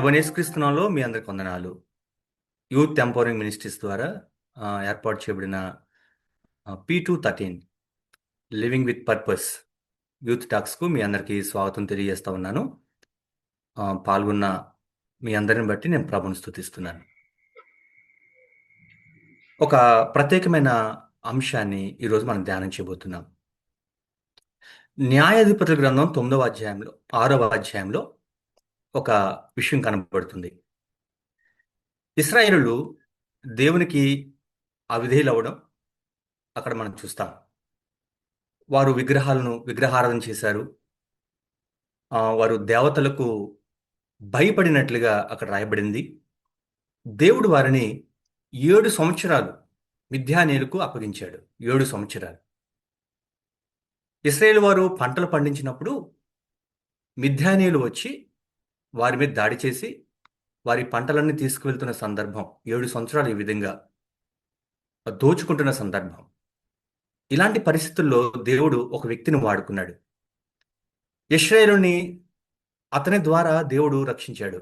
ప్రభువైన యేసుక్రీస్తునామములో మీ అందరికి వందనాలు. యూత్ ఎంపవరింగ్ మినిస్ట్రీస్ ద్వారా ఏర్పాటు చేయబడిన P213 living with purpose youth టాక్స్కు మీ అందరికీ స్వాగతం తెలియజేస్తా ఉన్నాను. పాల్గొన్న మీ అందరిని బట్టి నేను ప్రభుని స్తుతిస్తున్నాను. ఒక ప్రత్యేకమైన అంశాన్ని ఈరోజు మనం ధ్యానం చేయబోతున్నాం. న్యాయాధిపతుల గ్రంథం 9వ అధ్యాయంలో 6వ అధ్యాయంలో ఒక విషయం కనబడుతుంది. ఇశ్రాయేలులు దేవునికి అవిధేయులవ్వడం అక్కడ మనం చూస్తాం. వారు విగ్రహారాధన చేశారు. వారు దేవతలకు భయపడినట్లుగా అక్కడ రాయబడింది. దేవుడు వారిని 7 సంవత్సరాలు మిద్యానీయులకు అప్పగించాడు. 7 సంవత్సరాలు. ఇశ్రాయేలు వారు పంటలు పండించినప్పుడు మిద్యానీయులు వచ్చి వారి మీద దాడి చేసి వారి పంటలన్నీ తీసుకువెళ్తున్న సందర్భం, 7 సంవత్సరాలు ఈ విధంగా దోచుకుంటున్న సందర్భం. ఇలాంటి పరిస్థితుల్లో దేవుడు ఒక వ్యక్తిని వాడుకున్నాడు. ఇశ్రాయేలుని అతని ద్వారా దేవుడు రక్షించాడు.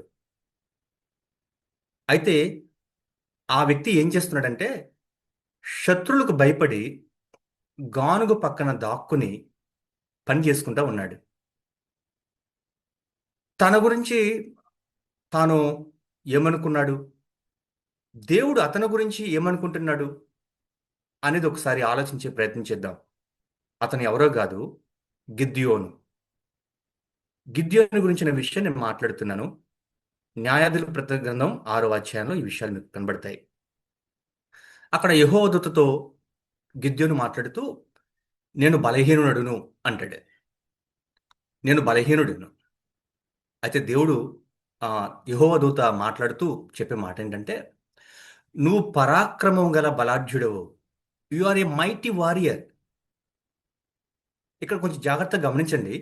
అయితే ఆ వ్యక్తి ఏం చేస్తున్నాడంటే శత్రువులకు భయపడి గానుగ పక్కన దాక్కుని పని చేసుకుంటా ఉన్నాడు. తన గురించి తాను ఏమనుకున్నాడు, దేవుడు అతని గురించి ఏమనుకుంటున్నాడు అనేది ఒకసారి ఆలోచించే ప్రయత్నం చేద్దాం. అతను ఎవరో కాదు, గిద్యోను. గిద్యోను గురించిన విషయం నేను మాట్లాడుతున్నాను. న్యాయాధిపతుల గ్రంథం 6వ అధ్యాయంలో ఈ విషయాలు మీకు కనబడతాయి. అక్కడ యెహోవా దూతతో గిద్యోను మాట్లాడుతూ నేను బలహీనుడును అంటాడు. నేను బలహీనుడును. అయితే దేవుడు యెహోవా దూత మాట్లాడుతూ చెప్పే మాట ఏంటంటే, నువ్వు పరాక్రమం గల బలాఢ్యుడవు. You are a mighty warrior. ఇక్కడ కొంచెం జాగ్రత్తగా గమనించండి.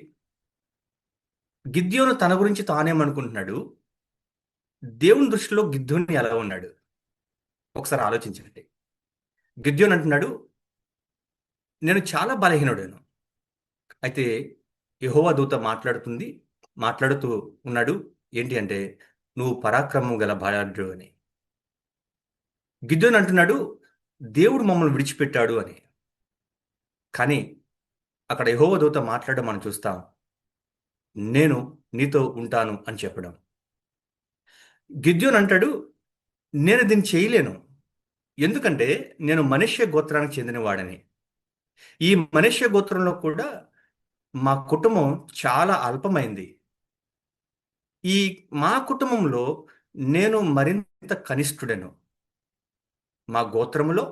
గిద్యోను తన గురించి తానేమనుకుంటున్నాడు, దేవుని దృష్టిలో గిద్యోను ఎలా ఉన్నాడు ఒకసారి ఆలోచించండి. గిద్యోను అంటున్నాడు, నేను చాలా బలహీనుడను. అయితే యెహోవా దూత మాట్లాడుతూ ఉన్నాడు ఏంటి అంటే, నువ్వు పరాక్రమం గల బలాఢ్యుడు అని. గిద్యోను అంటున్నాడు, దేవుడు మమ్మల్ని విడిచిపెట్టాడు అని. కానీ అక్కడ యెహోవా దూత మాట్లాడడం మనం చూస్తాం. నేను నీతో ఉంటాను అని చెప్పడం. గిద్యోను అంటాడు, నేను దీన్ని చేయలేను. ఎందుకంటే నేను మనుష్య గోత్రానికి చెందినవాడని. ఈ మనుష్య గోత్రంలో కూడా మా కుటుంబం చాలా అల్పమైంది. మా కుటుంబంలో నేను మరింత కనిష్ఠుడను. మా గోత్రములో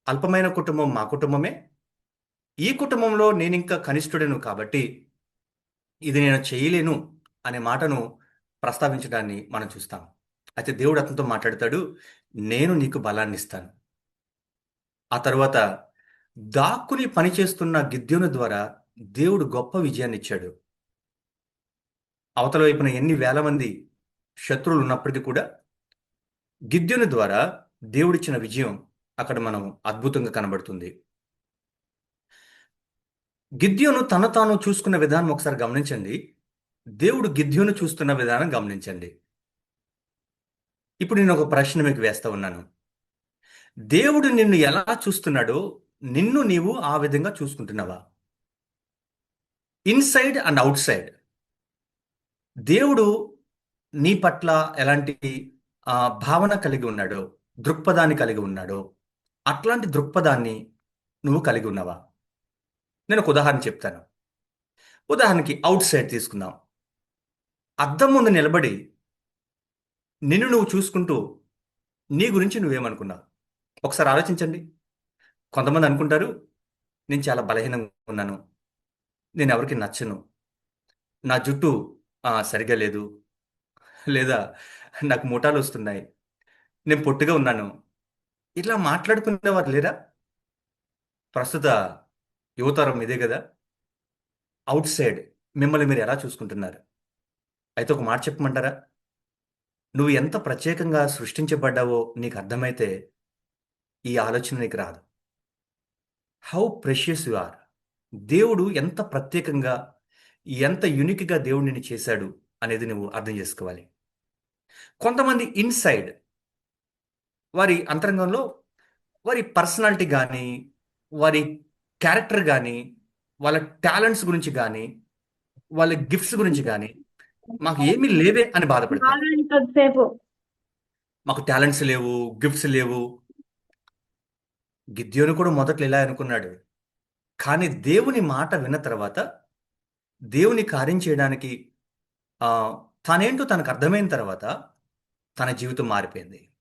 అల్పమైన కుటుంబం మా కుటుంబమే. ఈ కుటుంబంలో నేను ఇంకా కనిష్ఠుడను కాబట్టి ఇది నేను చేయలేను అనే మాటను ప్రస్తావించడాన్ని మనం చూస్తాం. అయితే దేవుడు అతనితో మాట్లాడతాడు, నేను నీకు బలాన్ని ఇస్తాను. ఆ తర్వాత దాక్కుని పనిచేస్తున్న గిద్యోను ద్వారా దేవుడు గొప్ప విజయాన్ని ఇచ్చాడు. అవతల వైపున ఎన్ని వేల మంది శత్రువులు ఉన్నప్పటికీ కూడా గిద్యోను ద్వారా దేవుడిచ్చిన విజయం అక్కడ మనం అద్భుతంగా కనబడుతుంది. గిద్యోను తను తాను చూసుకున్న విధానం ఒకసారి గమనించండి. దేవుడు గిద్యోను చూస్తున్న విధానం గమనించండి. ఇప్పుడు నేను ఒక ప్రశ్న మీకు వేస్తా ఉన్నాను. దేవుడు నిన్ను ఎలా చూస్తున్నాడో నిన్ను నీవు ఆ విధంగా చూసుకుంటున్నావా? ఇన్సైడ్ అండ్ అవుట్ సైడ్ దేవుడు నీ పట్ల ఎలాంటి భావన కలిగి ఉన్నాడో, దృక్పథాన్ని కలిగి ఉన్నాడో, అట్లాంటి దృక్పథాన్ని నువ్వు కలిగి ఉన్నావా? నేను ఒక ఉదాహరణ చెప్తాను. ఉదాహరణకి అవుట్ సైడ్ తీసుకుందాం. అద్దం ముందు నిలబడి నిన్ను నువ్వు చూసుకుంటూ నీ గురించి నువ్వేమనుకున్నావు ఒకసారి ఆలోచించండి. కొంతమంది అనుకుంటారు, నేను చాలా బలహీనంగా ఉన్నాను, నేను ఎవరికి నచ్చను, నా జుట్టు సరిగా లేదు, లేదా నాకు ముఠాలు వస్తున్నాయి, నేను పొట్టిగా ఉన్నాను. ఇట్లా మాట్లాడుకునేవారు లేరా? ప్రస్తుత యువతరం ఇదే కదా. అవుట్ సైడ్ మిమ్మల్ని మీరు ఎలా చూసుకుంటున్నారు? అయితే ఒక మాట చెప్పమంటారా? నువ్వు ఎంత ప్రత్యేకంగా సృష్టించబడ్డావో నీకు అర్థమైతే ఈ ఆలోచన నీకు రాదు. How precious you are. దేవుడు ఎంత ప్రత్యేకంగా, ఎంత యూనిక్గా దేవుడు నిన్ను చేశాడు అనేది నువ్వు అర్థం చేసుకోవాలి. కొంతమంది ఇన్సైడ్ వారి అంతరంగంలో వారి పర్సనాలిటీ కానీ, వారి క్యారెక్టర్ కానీ, వాళ్ళ టాలెంట్స్ గురించి కానీ, వాళ్ళ గిఫ్ట్స్ గురించి కానీ మాకు ఏమీ లేవే అని బాధపడతారు. బాగా కొద్దిసేపు. మాకు టాలెంట్స్ లేవు, గిఫ్ట్స్ లేవు. గిద్యోను కూడా మొదట్లో ఇలా అనుకున్నాడు. కానీ దేవుని మాట విన్న తర్వాత, దేవుని కార్యం చేయడానికి ఆ, తానేంటో తనకు అర్థమైన తర్వాత తన జీవితం మారిపోయింది.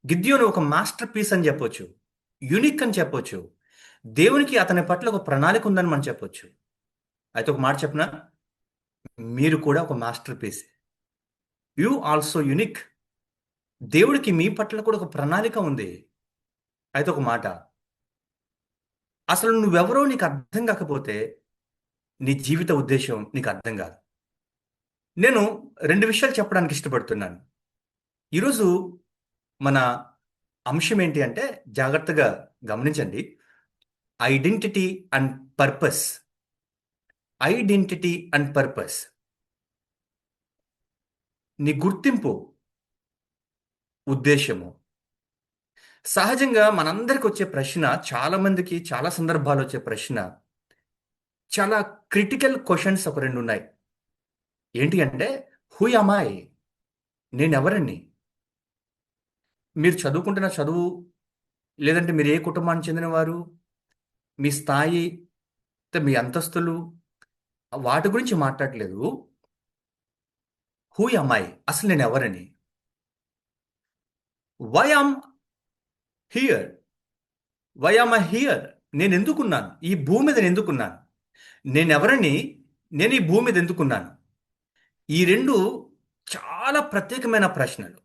గిద్యోను ఒక మాస్టర్ పీస్ అని చెప్పొచ్చు, యునిక్ అని చెప్పొచ్చు. దేవునికి అతని పట్ల ఒక ప్రణాళిక ఉందని మనం చెప్పొచ్చు. అయితే ఒక మాట చెప్పనా, మీరు కూడా ఒక masterpiece. You also unique. దేవుడికి మీ పట్ల కూడా ఒక ప్రణాళిక ఉంది. అయితే ఒక మాట, అసలు నువ్వెవరో నీకు అర్థం కాకపోతే నీ జీవిత ఉద్దేశం నీకు అర్థం కాదు. నేను రెండు విషయాలు చెప్పడానికి ఇష్టపడుతున్నాను. ఈరోజు మన అంశం ఏంటి అంటే, జాగ్రత్తగా గమనించండి. Identity and purpose. Identity and purpose. నీ గుర్తింపు, ఉద్దేశము. సహజంగా మనందరికి వచ్చే ప్రశ్న, చాలా మందికి చాలా సందర్భాలు వచ్చే ప్రశ్న, చాలా క్రిటికల్ క్వశ్చన్స్ ఒక రెండు ఉన్నాయి. ఏంటి అంటే, హూ యామ్ ఐ? నేనెవరండి? మీరు చదువుకుంటున్న చదువు, లేదంటే మీరు ఏ కుటుంబానికి చెందినవారు, మీ స్థాయి, మీ అంతస్తులు, వాటి గురించి మాట్లాడట్లేదు. Who am I? అసలు నేను ఎవరని? Why am here? Why am I here? నేను ఎందుకున్నాను ఈ భూమి మీద? నేను ఎందుకున్నాను? నేనెవరని? నేను ఈ భూమి మీద ఎందుకున్నాను? ఈ రెండు చాలా ప్రత్యేకమైన ప్రశ్నలు,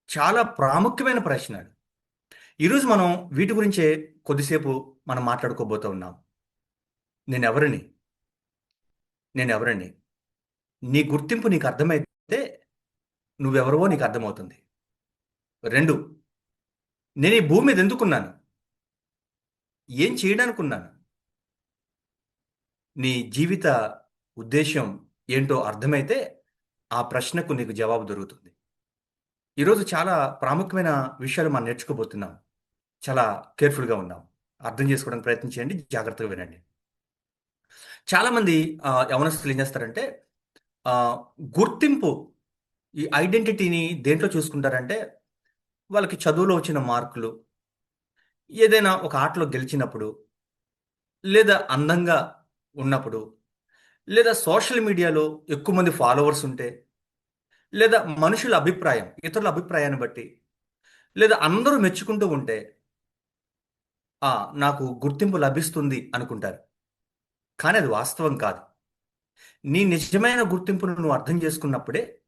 చాలా ప్రాముఖ్యమైన ప్రశ్నలు. ఈరోజు మనం వీటి గురించే కొద్దిసేపు మనం మాట్లాడుకోబోతూ ఉన్నాం. నేనెవరని? నేనెవరని? నీ గుర్తింపు నీకు అర్థమైతే నువ్వెవరవో నీకు అర్థమవుతుంది. రెండు, నేను ఈ భూమి మీద ఎందుకున్నాను? ఏం చేయడానికి ఉన్నాను? నీ జీవిత ఉద్దేశం ఏంటో అర్థమైతే ఆ ప్రశ్నకు నీకు జవాబు దొరుకుతుంది. ఈరోజు చాలా ప్రాముఖ్యమైన విషయాలు మనం నేర్చుకోబోతున్నాం. చాలా కేర్ఫుల్గా ఉన్నాం. అర్థం చేసుకోవడానికి ప్రయత్నం చేయండి, జాగ్రత్తగా వినండి. చాలామంది యవనస్తులు ఏం చేస్తారంటే, ఆ, గుర్తింపు, ఈ ఐడెంటిటీని దేంట్లో చూసుకుంటారంటే, వాళ్ళకి చదువులో వచ్చిన మార్కులు, ఏదైనా ఒక ఆటలో గెలిచినప్పుడు, లేదా అందంగా ఉన్నప్పుడు, లేదా సోషల్ మీడియాలో ఎక్కువ మంది ఫాలోవర్స్ ఉంటే, లేదా మనుషుల అభిప్రాయం, ఇతరుల అభిప్రాయాన్ని బట్టి, లేదా అందరూ మెచ్చుకుంటూ ఉంటే ఆ నాకు గుర్తింపు లభిస్తుంది అనుకుంటారు. కానీ అది వాస్తవం కాదు. నీ నిజమైన గుర్తింపును నువ్వు అర్థం చేసుకున్నప్పుడే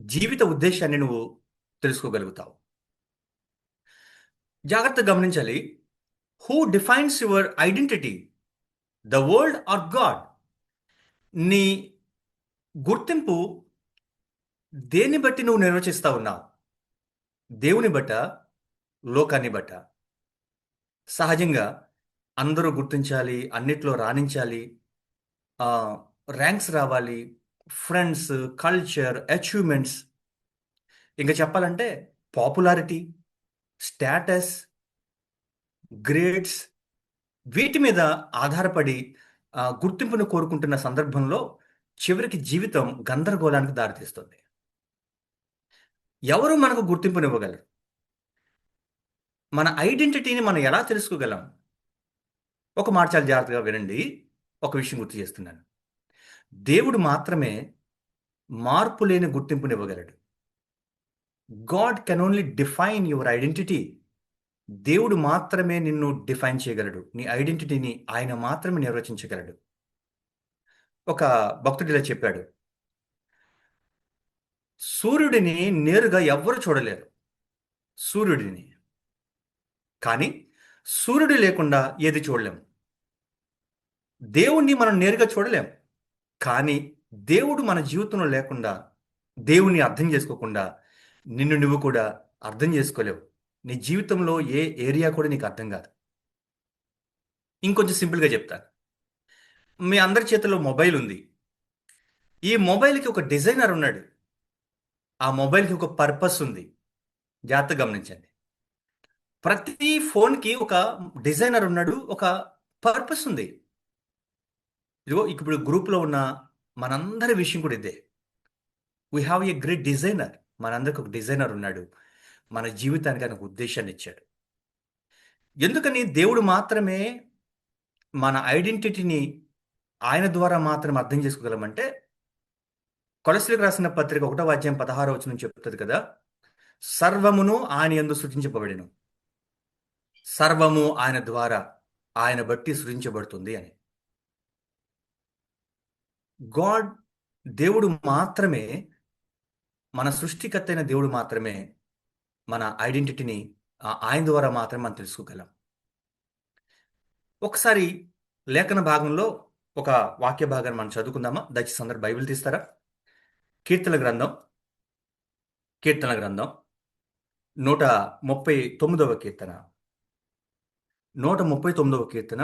జీవిత ఉద్దేశాన్ని నువ్వు తెలుసుకోగలుగుతావు. జాగ్రత్తగా గమనించాలి. Who defines your identity? The world or God? నీ గుర్తింపు దేన్ని బట్టి నువ్వు నిర్వచిస్తా ఉన్నావు? దేవుని బట్ట, లోకాన్ని బట్ట? సహజంగా అందరూ గుర్తించాలి, అన్నిట్లో రాణించాలి, ర్యాంక్స్ రావాలి, ఫ్రెండ్స్, కల్చర్, అచీవ్మెంట్స్, ఇంకా చెప్పాలంటే పాపులారిటీ, స్టేటస్, గ్రేడ్స్, వీటి మీద ఆధారపడి గుర్తింపును కోరుకుంటున్న సందర్భంలో చివరికి జీవితం గందరగోళానికి దారితీస్తుంది. ఎవరు మనకు గుర్తింపునివ్వగలరు? మన ఐడెంటిటీని మనం ఎలా తెలుసుకోగలం? ఒక మాట చాలా జాగ్రత్తగా వినండి. ఒక విషయం గుర్తు చేస్తున్నాను. దేవుడు మాత్రమే మార్పు లేని గుర్తింపునివ్వగలడు. God can only define your identity. దేవుడు మాత్రమే నిన్ను డిఫైన్ చేయగలడు. నీ ఐడెంటిటీని ఆయన మాత్రమే నిర్వచించగలడు. ఒక భక్తుడు ఇలా చెప్పాడు, సూర్యుడిని నేరుగా ఎవ్వరు చూడలేరు, సూర్యుడిని. కానీ సూర్యుడు లేకుండా ఏది చూడలేం. దేవుణ్ణి మనం నేరుగా చూడలేం. కానీ దేవుడు మన జీవితంలో లేకుండా, దేవుణ్ణి అర్థం చేసుకోకుండా నిన్ను నువ్వు కూడా అర్థం చేసుకోలేవు. నీ జీవితంలో ఏ ఏరియా కూడా నీకు అర్థం కాదు. ఇంకొంచెం సింపుల్గా చెప్తాను. మీ అందరి చేతిలో మొబైల్ ఉంది. ఈ మొబైల్కి ఒక డిజైనర్ ఉన్నాడు. ఆ మొబైల్కి ఒక పర్పస్ ఉంది. జాగ్రత్తగా గమనించండి. ప్రతి ఫోన్కి ఒక డిజైనర్ ఉన్నాడు, ఒక పర్పస్ ఉంది. ఇదిగో ఇప్పుడు గ్రూప్లో ఉన్న మనందరి విషయం కూడా ఇదే. We have a great designer. మనందరికి ఒక డిజైనర్ ఉన్నాడు. మన జీవితానికి ఆయన ఒక ఉద్దేశాన్ని ఇచ్చాడు. ఎందుకని దేవుడు మాత్రమే మన ఐడెంటిటీని ఆయన ద్వారా మాత్రం అర్థం చేసుకోగలమంటే, కొలస్సీలకు రాసిన పత్రిక 1వ అధ్యాయం 16వ వచనం చెప్తుంది కదా, సర్వమును ఆయన యందు సృజించబడెను, సర్వము ఆయన ద్వారా, ఆయన బట్టి సృజించబడుతుంది అని. గాడ్, దేవుడు మాత్రమే, మన సృష్టికర్త అయిన దేవుడు మాత్రమే మన ఐడెంటిటీని ఆయన ద్వారా మాత్రమే మనం తెలుసుకోగలం. ఒకసారి లేఖన భాగంలో ఒక వాక్య భాగాన్ని మనం చదువుకుందామా? దయచేసి అందరు బైబిల్ తీస్తారా? కీర్తన గ్రంథం, కీర్తన గ్రంథం 139వ కీర్తన, 139వ కీర్తన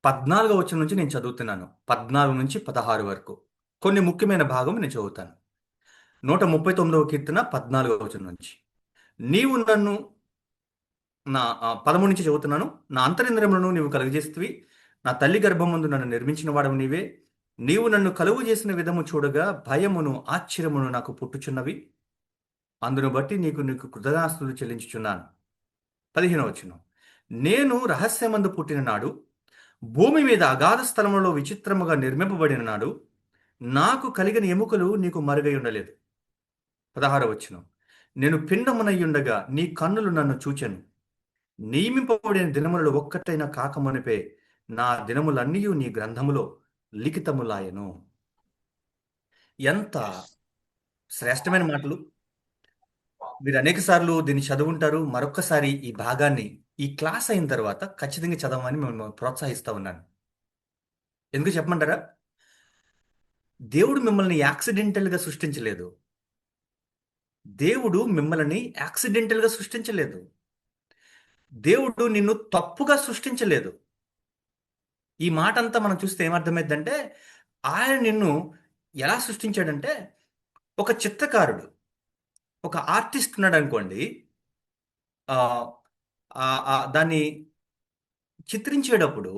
14వ వచనం నుంచి నేను చదువుతున్నాను. 14 నుంచి 16 వరకు కొన్ని ముఖ్యమైన భాగం నేను చదువుతాను. 139వ కీర్తన 14వ వచనం నుంచి. నీవు నన్ను నా 13 నుంచి చదువుతున్నాను. నా అంతరింద్రియములను నీవు కలుగజేస్తువి, నా తల్లి గర్భమందు నన్ను నిర్మించిన వాడవు నీవే. నీవు నన్ను కలుగు చేసిన విధము చూడగా భయమును ఆశ్చర్యమును నాకు పుట్టుచున్నవి. అందును బట్టి నీకు నీకు కృతజ్ఞతాస్తుతులు చెల్లించుచున్నాను. 15వ వచనం. నేను రహస్యమందు పుట్టిన నాడు, భూమి మీద అగాధ స్థలములో విచిత్రముగా నిర్మింపబడిన నాడు, నాకు కలిగిన ఎముకలు నీకు మరుగై ఉండలేదు. 16వ వచనం. నేను పిండమునయ్యుండగా నీ కన్నులు నన్ను చూచెను. నియమింపబడిన దినములలో ఒక్కటైనా కాకమునిపే నా దినములన్నీ నీ గ్రంథములో లిఖితములాయను. ఎంత శ్రేష్టమైన మాటలు! మీరు అనేక సార్లు దీన్ని చదువుంటారు. మరొక్కసారి ఈ భాగాన్ని ఈ క్లాస్ అయిన తర్వాత ఖచ్చితంగా చదవమని మేము ప్రోత్సహిస్తా ఉన్నాను. ఎందుకు చెప్పమంటారా? దేవుడు మిమ్మల్ని యాక్సిడెంటల్గా సృష్టించలేదు. దేవుడు మిమ్మల్ని యాక్సిడెంటల్గా సృష్టించలేదు. దేవుడు నిన్ను తప్పుగా సృష్టించలేదు. ఈ మాట అంతా మనం చూస్తే ఏమర్థమైందంటే, ఆయన నిన్ను ఎలా సృష్టించాడంటే, ఒక చిత్రకారుడు, ఒక ఆర్టిస్ట్ ఉన్నాడు అనుకోండి, ఆ, దాన్ని చిత్రించేటప్పుడు,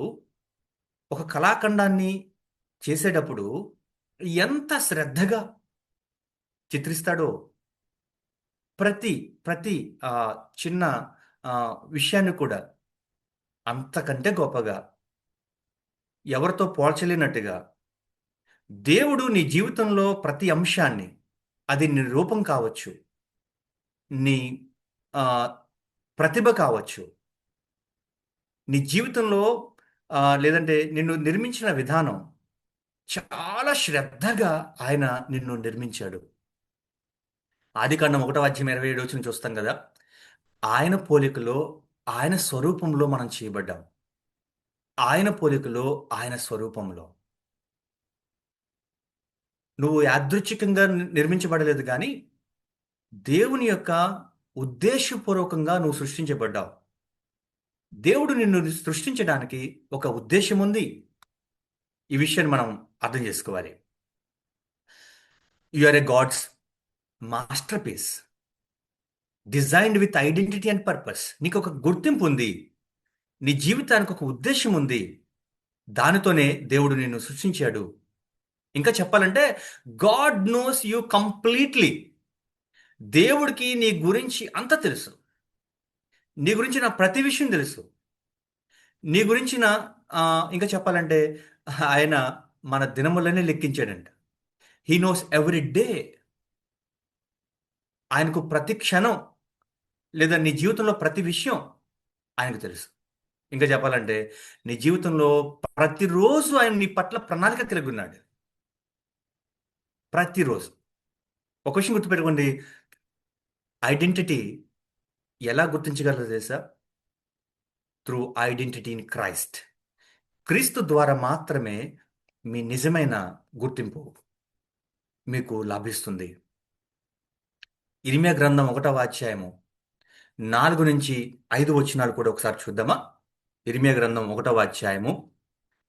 ఒక కళాఖండాన్ని చేసేటప్పుడు ఎంత శ్రద్ధగా చిత్రిస్తాడో, ప్రతి ప్రతి ఆ, చిన్న ఆ, విషయాన్ని కూడా అంతకంటే గొప్పగా, ఎవరితో పోల్చలేనట్టుగా దేవుడు నీ జీవితంలో ప్రతి అంశాన్ని, అది నీ రూపం కావచ్చు, నీ ఆ, ప్రతిభ కావచ్చు, నీ జీవితంలో లేదంటే నిన్ను నిర్మించిన విధానం, చాలా శ్రద్ధగా ఆయన నిన్ను నిర్మించాడు. ఆదికాండం 1వ అధ్యాయం 27వ వచనం చూస్తాం కదా, ఆయన పోలికలో, ఆయన స్వరూపంలో మనం చేయబడ్డాం. ఆయన పోలికలో, ఆయన స్వరూపంలో. నువ్వు యాదృచ్ఛికంగా నిర్మించబడలేదు, కానీ దేవుని యొక్క ఉద్దేశపూర్వకంగా నువ్వు సృష్టించబడ్డావు. దేవుడు నిన్ను సృష్టించడానికి ఒక ఉద్దేశం ఉంది. ఈ విషయాన్ని మనం అర్థం చేసుకోవాలి. You are a God's masterpiece, designed with identity and purpose. నీకు ఒక గుర్తింపు ఉంది, నీ జీవితానికి ఒక ఉద్దేశం ఉంది. దానితోనే దేవుడు నిన్ను సృష్టించాడు. ఇంకా చెప్పాలంటే, గాడ్ నోస్ యూ కంప్లీట్లీ. దేవుడికి నీ గురించి అంత తెలుసు. నీ గురించి నా ప్రతి విషయం తెలుసు. నీ గురించిన ఇంకా చెప్పాలంటే, ఆయన మన దినములనే లెక్కించాడంట. He knows every day. ఆయనకు ప్రతి క్షణం, లేదా నీ జీవితంలో ప్రతి విషయం ఆయనకు తెలుసు. ఇంకా చెప్పాలంటే, నీ జీవితంలో ప్రతిరోజు ఆయన నీ పట్ల ప్రణాళిక కలిగి ఉన్నాడు. ప్రతిరోజు. ఒక విషయం గుర్తుపెట్టుకోండి, ఐడెంటిటీ ఎలా గుర్తించగలరు తెలుసా? Through identity in Christ. క్రీస్తు ద్వారా మాత్రమే మీ నిజమైన గుర్తింపు మీకు లభిస్తుంది. ఇర్మియా గ్రంథం 1వ అధ్యాయము 4 నుంచి 5 వచనాలు కూడా ఒకసారి చూద్దామా? ఇర్మియా గ్రంథం 1వ అధ్యాయము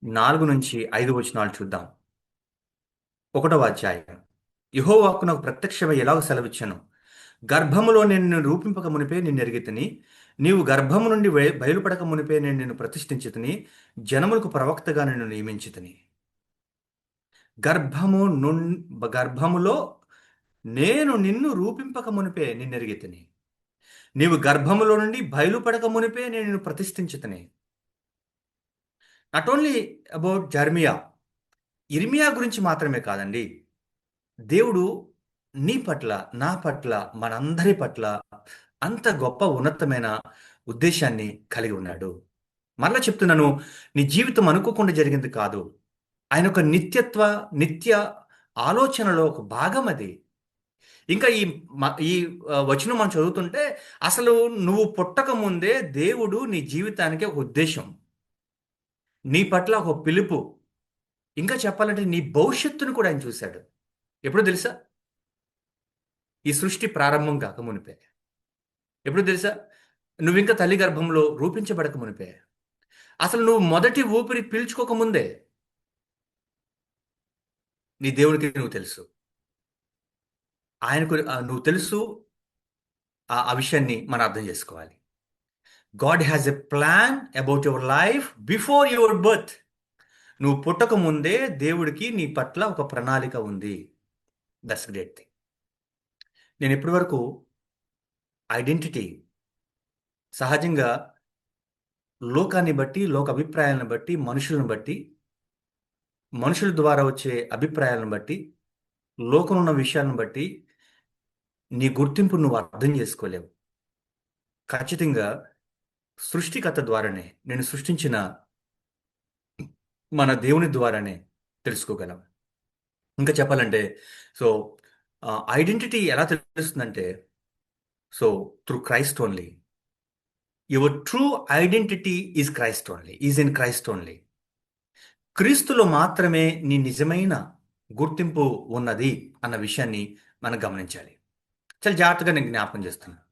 4 నుంచి 5 వచనాలు చూద్దాం. 1వ అధ్యాయం. యెహోవాకు నాకు ప్రత్యక్షమై ఎలాగ సెలవిచ్చాను. గర్భములో నేను నిన్ను రూపింపక మునిపే నిన్ను ఎరిగితిని. నీవు గర్భము నుండి బయలుపడక మునిపే నేను నిన్ను ప్రతిష్ఠించితిని. జనములకు ప్రవక్తగా నిన్ను నియమించితిని. గర్భము నున్ గర్భములో నేను నిన్ను రూపింపక మునిపే నిన్ను ఎరిగితిని. నీవు గర్భములో నుండి బయలుపడక మునిపే నేను నిన్ను ప్రతిష్ఠించితిని. నాట్ ఓన్లీ అబౌట్ జర్మియా, ఇర్మియా గురించి మాత్రమే కాదండి. దేవుడు నీ పట్ల, నా పట్ల, మనందరి పట్ల అంత గొప్ప ఉన్నతమైన ఉద్దేశాన్ని కలిగి ఉన్నాడు. మరలా చెప్తున్నాను, నీ జీవితం అనుకోకుండా జరిగింది కాదు. ఆయన ఒక నిత్య ఆలోచనలో ఒక భాగం అది. ఇంకా ఈ వచనం మనం చదువుతుంటే అసలు నువ్వు పుట్టక ముందే దేవుడు నీ జీవితానికి ఒక ఉద్దేశం, నీ పట్ల ఒక పిలుపు, ఇంకా చెప్పాలంటే నీ భవిష్యత్తును కూడా ఆయన చూశాడు. ఎప్పుడు తెలుసా? ఈ సృష్టి ప్రారంభం కాక మునిపే. ఎప్పుడు తెలుసా? నువ్వింకా తల్లి గర్భంలో రూపించబడక మునిపే. అసలు నువ్వు మొదటి ఊపిరి పీల్చుకోక ముందే నీ దేవునికి నువ్వు తెలుసు. ఆయనకు నువ్వు తెలుసు. ఆ విషయాన్ని మనం అర్థం చేసుకోవాలి. God has a plan about your life before your birth. నువ్వు పుట్టక ముందే దేవుడికి నీ పట్ల ఒక ప్రణాళిక ఉంది. That's great thing. నేను ఇప్పటి వరకు ఐడెంటిటీ సహజంగా లోకాన్ని బట్టి, లోక అభిప్రాయాలను బట్టి, మనుషులను బట్టి, మనుషుల ద్వారా వచ్చే అభిప్రాయాలను బట్టి, లోకంలో ఉన్న విషయాలను బట్టి నీ గుర్తింపు నువ్వు అర్థం చేసుకోలేవు. ఖచ్చితంగా సృష్టికర్త ద్వారానే, నేను సృష్టించిన మన దేవుని ద్వారానే తెలుసుకోగలం. ఇంకా చెప్పాలంటే సో ఐడెంటిటీ ఎలా తెలుస్తుందంటే so through Christ only. Your true identity is Christ only, is in Christ only. క్రీస్తులో మాత్రమే నీ నిజమైన గుర్తింపు ఉన్నది అన్న విషయాన్ని మనం గమనించాలి. చాలా జాగ్రత్తగా నేను జ్ఞాపకం చేస్తున్నాను.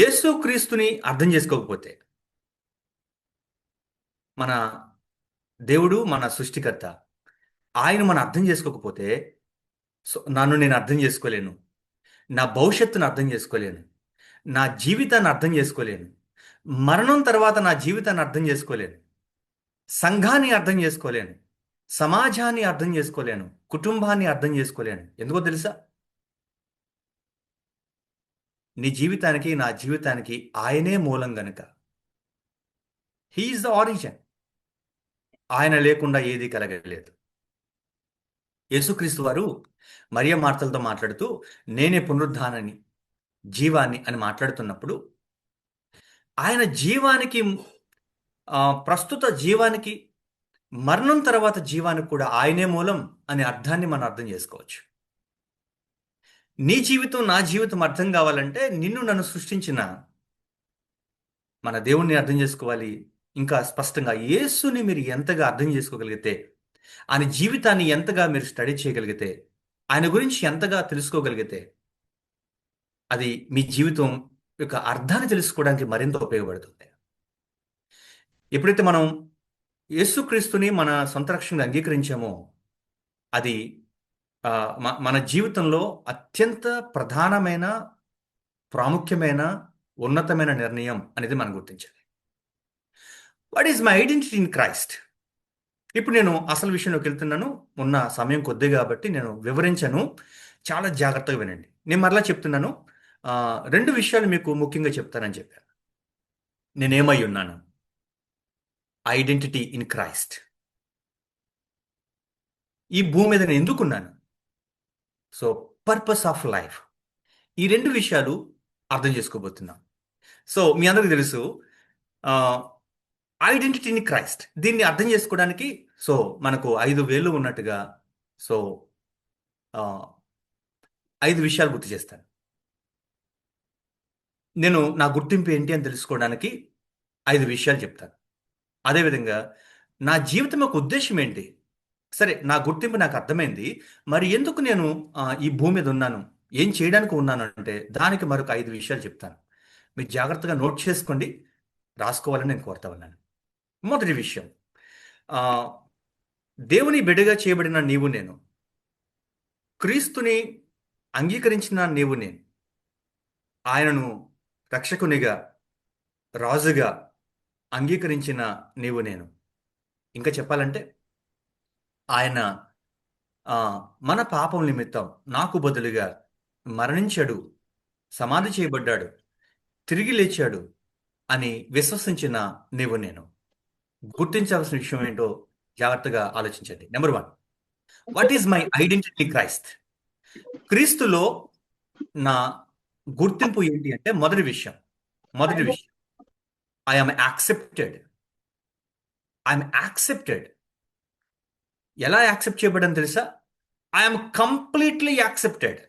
యేసు క్రీస్తుని అర్థం చేసుకోకపోతే, మన దేవుడు మన సృష్టికర్త, ఆయన మనం అర్థం చేసుకోకపోతే నన్ను నేను అర్థం చేసుకోలేను, నా భవిష్యత్తును అర్థం చేసుకోలేను, నా జీవితాన్ని అర్థం చేసుకోలేను, మరణం తర్వాత నా జీవితాన్ని అర్థం చేసుకోలేను, సంఘాన్ని అర్థం చేసుకోలేను, సమాజాన్ని అర్థం చేసుకోలేను, కుటుంబాన్ని అర్థం చేసుకోలేను. ఎందుకో తెలుసా? నీ జీవితానికి, నా జీవితానికి ఆయనే మూలం గనుక. He's the origin. ఆయన లేకుండా ఏది కలగలేదు. యేసుక్రీస్తు వారు మరియ మార్తలతో మాట్లాడుతూ నేనే పునరుద్ధానాన్ని, జీవాన్ని అని మాట్లాడుతున్నప్పుడు ఆయన జీవానికి, ప్రస్తుత జీవానికి, మరణం తర్వాత జీవానికి కూడా ఆయనే మూలం అనే అర్థాన్ని మనం అర్థం చేసుకోవచ్చు. నీ జీవితం, నా జీవితం అర్థం కావాలంటే నిన్ను నన్ను సృష్టించిన మన దేవుణ్ణి అర్థం చేసుకోవాలి. ఇంకా స్పష్టంగా యేసుని మీరు ఎంతగా అర్థం చేసుకోగలిగితే, ఆయన జీవితాన్ని ఎంతగా మీరు స్టడీ చేయగలిగితే, ఆయన గురించి ఎంతగా తెలుసుకోగలిగితే, అది మీ జీవితం యొక్క అర్థాన్ని తెలుసుకోవడానికి మరింత ఉపయోగపడుతుంది. ఎప్పుడైతే మనం యేసుక్రీస్తుని మన సొంత రక్షణగా అంగీకరించామో, అది మన జీవితంలో అత్యంత ప్రధానమైన, ప్రాముఖ్యమైన, ఉన్నతమైన నిర్ణయం అనేది మనం గుర్తించాలి. What is my identity in Christ? ఇప్పుడు నేను అసలు విషయంలోకి వెళ్తున్నాను. ఉన్న సమయం కొద్ది కాబట్టి నేను వివరించను. చాలా జాగ్రత్తగా వినండి. నేను మరలా చెప్తున్నాను. 2 విషయాలు మీకు ముఖ్యంగా చెప్తానని చెప్పాను. నేనేమై ఉన్నాను, ఐడెంటిటీ ఇన్ క్రైస్ట్. ఈ భూమి మీద నేను ఎందుకున్నాను, సో పర్పస్ ఆఫ్ లైఫ్. ఈ 2 విషయాలు అర్థం చేసుకోబోతున్నాం. సో మీ అందరికీ తెలుసు ఐడెంటిటీ ఇన్ క్రైస్ట్. దీన్ని అర్థం చేసుకోవడానికి సో మనకు 5 వేళ్ళు ఉన్నట్టుగా సో 5 విషయాలు గుర్తు చేస్తాను. నేను నా గుర్తింపు ఏంటి అని తెలుసుకోవడానికి 5 విషయాలు చెప్తాను. అదేవిధంగా నా జీవితం యొక్క ఉద్దేశం ఏంటి? సరే, నా గుర్తింపు నాకు అర్థమైంది. మరి ఎందుకు నేను ఈ భూమి మీద ఉన్నాను, ఏం చేయడానికి ఉన్నాను అంటే దానికి మరొక 5 విషయాలు చెప్తాను. మీరు జాగ్రత్తగా నోట్ చేసుకోండి, రాసుకోవాలని నేను కోరుతా ఉన్నాను. మొదటి విషయం, దేవుని బిడ్డగా చేయబడిన నీవు నేను క్రీస్తుని అంగీకరించిన నీవు నేను, ఆయనను రక్షకునిగా, రాజుగా అంగీకరించిన నీవు నేను. ఇంకా చెప్పాలంటే ఆయన ఆ, మన పాపం నిమిత్తం నాకు బదులుగా మరణించాడు, సమాధి చేయబడ్డాడు, తిరిగి లేచాడు అని విశ్వసించిన నీవు నేను. గుర్తించాల్సిన విషయం ఏంటో జాగ్రత్తగా ఆలోచించండి. Number one, what is my identity Christ? క్రీస్తులో నా గుర్తింపు ఏంటి అంటే మొదటి విషయం ఐఎమ్ యాక్సెప్టెడ్. I'm accepted. ఎలా యాక్సెప్ట్ చేయబడని తెలుసా? I'm completely accepted.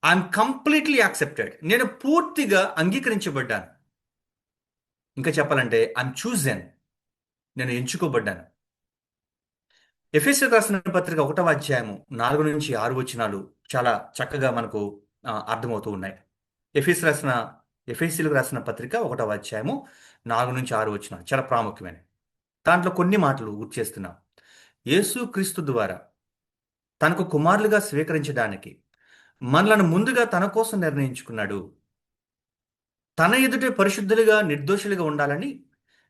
I'm completely accepted. నేను పూర్తిగా అంగీకరించబడ్డాను. ఇంకా చెప్పాలంటే ఐఎమ్ చూజన్. నేను ఎంచుకోబడ్డాను. ఎఫెసీయులకు రాసిన పత్రిక 1వ అధ్యాయము 4-6 వచనాలు చాలా చక్కగా మనకు అర్థమవుతూ ఉన్నాయి. ఎఫెసీయులకు రాసిన పత్రిక 1వ అధ్యాయము 4-6 వచనాలు చాలా ప్రాముఖ్యమైనవి. దాంట్లో కొన్ని మాటలు గుర్తు చేస్తున్నాం. యేసు క్రీస్తు ద్వారా తనకు కుమారులుగా స్వీకరించడానికి మనలను ముందుగా తన కోసం నిర్ణయించుకున్నాడు. తన ఎదుటే పరిశుద్ధులుగా, నిర్దోషులుగా ఉండాలని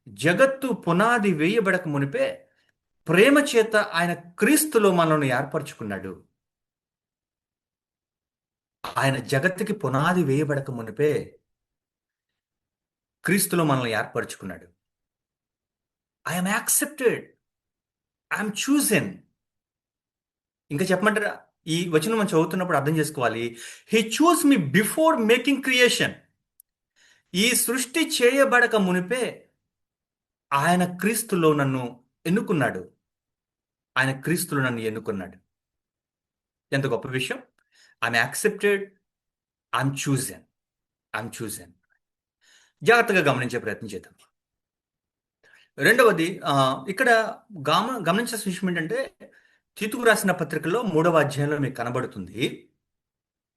జగత్తు పునాది వేయబడక మునిపే ప్రేమ చేత ఆయన క్రీస్తులో మనల్ని ఏర్పరచుకున్నాడు. ఆయన జగత్తుకి పునాది వేయబడక మునిపే క్రీస్తులో మనల్ని ఏర్పరచుకున్నాడు. I'm accepted. I'm chosen. ఇంకా చెప్పమంటారా? ఈ వచనం మనం చదువుతున్నప్పుడు అర్థం చేసుకోవాలి. He choose me before making creation. ఈ సృష్టి చేయబడక మునిపే ఆయన క్రీస్తులో నన్ను ఎన్నుకున్నాడు. ఆయన క్రీస్తులో నన్ను ఎన్నుకున్నాడు. ఎంత గొప్ప విషయం! I'm accepted. I'm chosen. I'm chosen. జాగ్రత్తగా గమనించే ప్రయత్నం చేద్దాం. రెండవది, ఇక్కడ గమనించాల్సిన విషయం ఏంటంటే, తీతుకు రాసిన పత్రికలో 3వ అధ్యాయంలో మీకు కనబడుతుంది.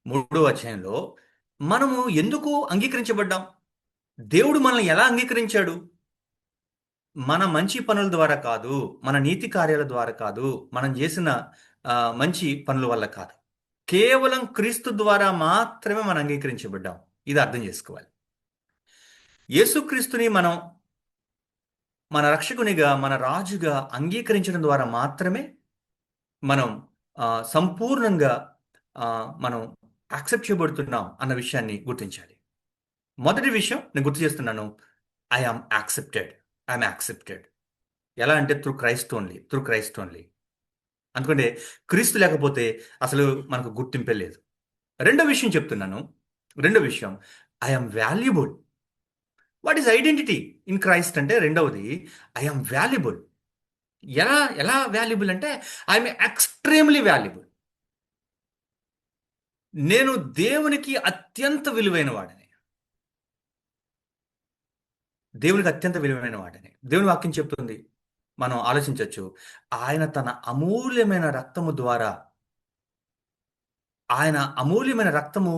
3వ అధ్యాయంలో మనము ఎందుకు అంగీకరించబడ్డాం? దేవుడు మనల్ని ఎలా అంగీకరించాడు? మన మంచి పనుల ద్వారా కాదు, మన నీతి కార్యాల ద్వారా కాదు, మనం చేసిన మంచి పనుల వల్ల కాదు. కేవలం క్రీస్తు ద్వారా మాత్రమే మనం అంగీకరించబడ్డాం. ఇది అర్థం చేసుకోవాలి. యేసుక్రీస్తుని మనం మన రక్షకునిగా, మన రాజుగా అంగీకరించడం ద్వారా మాత్రమే మనం సంపూర్ణంగా మనం యాక్సెప్ట్ చేయబడుతున్నాం అన్న విషయాన్ని గుర్తించాలి. మొదటి విషయం నేను గుర్తు చేస్తున్నాను. I am accepted. I'm accepted. ఎలా అంటే through Christ only. Through Christ only. అందుకంటే క్రీస్తు లేకపోతే అసలు మనకు గుర్తింపే లేదు. రెండో విషయం చెప్తున్నాను. రెండో విషయం, I'm valuable. What is identity in Christ అంటే రెండవది ఐఎమ్ వాల్యుబుల్. ఎలా ఎలా వాల్యుబుల్ అంటే ఐఎమ్ ఎక్స్ట్రీమ్లీ వాల్యుబుల్. నేను దేవునికి అత్యంత విలువైన వాడిని. దేవునికి అత్యంత విలువైన వాడిని. దేవుని వాక్యం చెప్తుంది. మనం ఆలోచించవచ్చు. ఆయన తన అమూల్యమైన రక్తము ద్వారా, ఆయన అమూల్యమైన రక్తము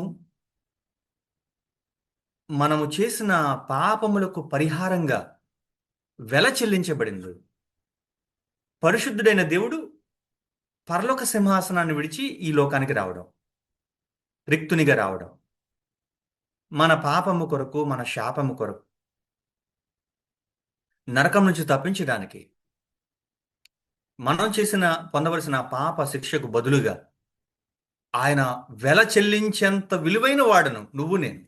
మనము చేసిన పాపములకు పరిహారంగా వెల చెల్లించబడింది. పరిశుద్ధుడైన దేవుడు పరలోక సింహాసనాన్ని విడిచి ఈ లోకానికి రావడం, రిక్తునిగా రావడం, మన పాపము కొరకు, మన శాపము కొరకు, నరకం నుంచి తప్పించడానికి, మనం పొందవలసిన పాప శిక్షకు బదులుగా ఆయన వెల చెల్లించేంత విలువైన వాడను నువ్వు నేను.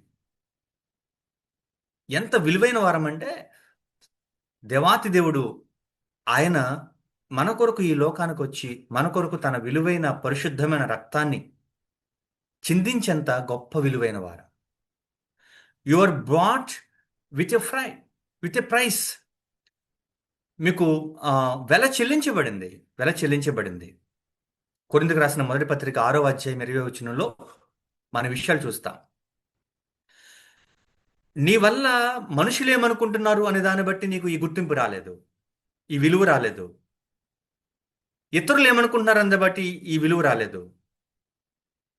ఎంత విలువైన వారం అంటే, దేవాతి దేవుడు ఆయన మన కొరకు ఈ లోకానికి వచ్చి మన కొరకు తన విలువైన పరిశుద్ధమైన రక్తాన్ని చిందించేంత గొప్ప విలువైన వారు. You are bought with a price. మీకు వెల చెల్లించబడింది. వెల చెల్లించబడింది. కొరింథీయులకు రాసిన మొదటి పత్రిక 6వ అధ్యాయం 20వ వచనంలో మన విషయాలు చూస్తాం. నీ వల్ల మనుషులు ఏమనుకుంటున్నారు అనే దాన్ని బట్టి నీకు ఈ గుర్తింపు రాలేదు, ఈ విలువ రాలేదు. ఇతరులు ఏమనుకుంటున్నారు అనే బట్టి ఈ విలువ రాలేదు.